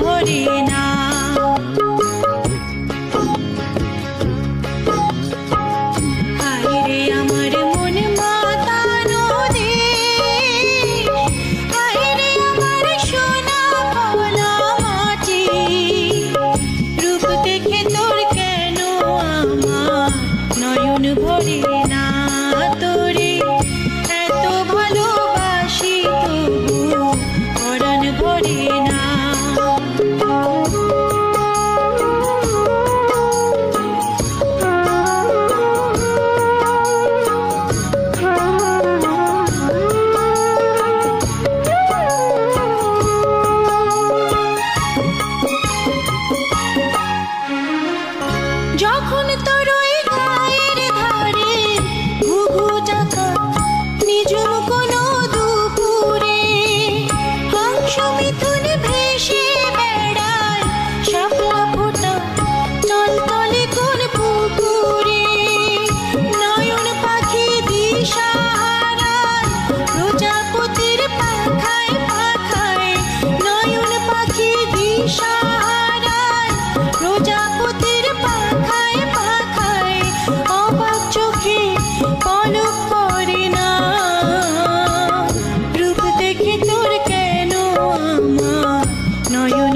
ভরে না। আইরে আমার মন মাতানো দেশ, আইরে আমার সোনা ভোলা মাটি, রূপ দেখে তোর কেন আমার নয়ন ভরে না। তোরে এত ভালোবাসি তবু পরাণ ভরে না। যখন তোর ওই গায়ের ধারে ঘুঘু ডাকা নিজুম কোনো দুপুরে, হংস মিথুন ভেসে বেড়ায় শাপলা ফোটা টলটলে কোন পুকুরে, নয়ন পাখি দিশা হারায় প্রজাপতির পাখায় পাখায়, নয়ন পাখি দিশা হারায় প্রজাপতির পাখায় পাখায়, অবাক চোখে পলক পড়ে না। রূপ দেখে তোর কেন আমার নয়ন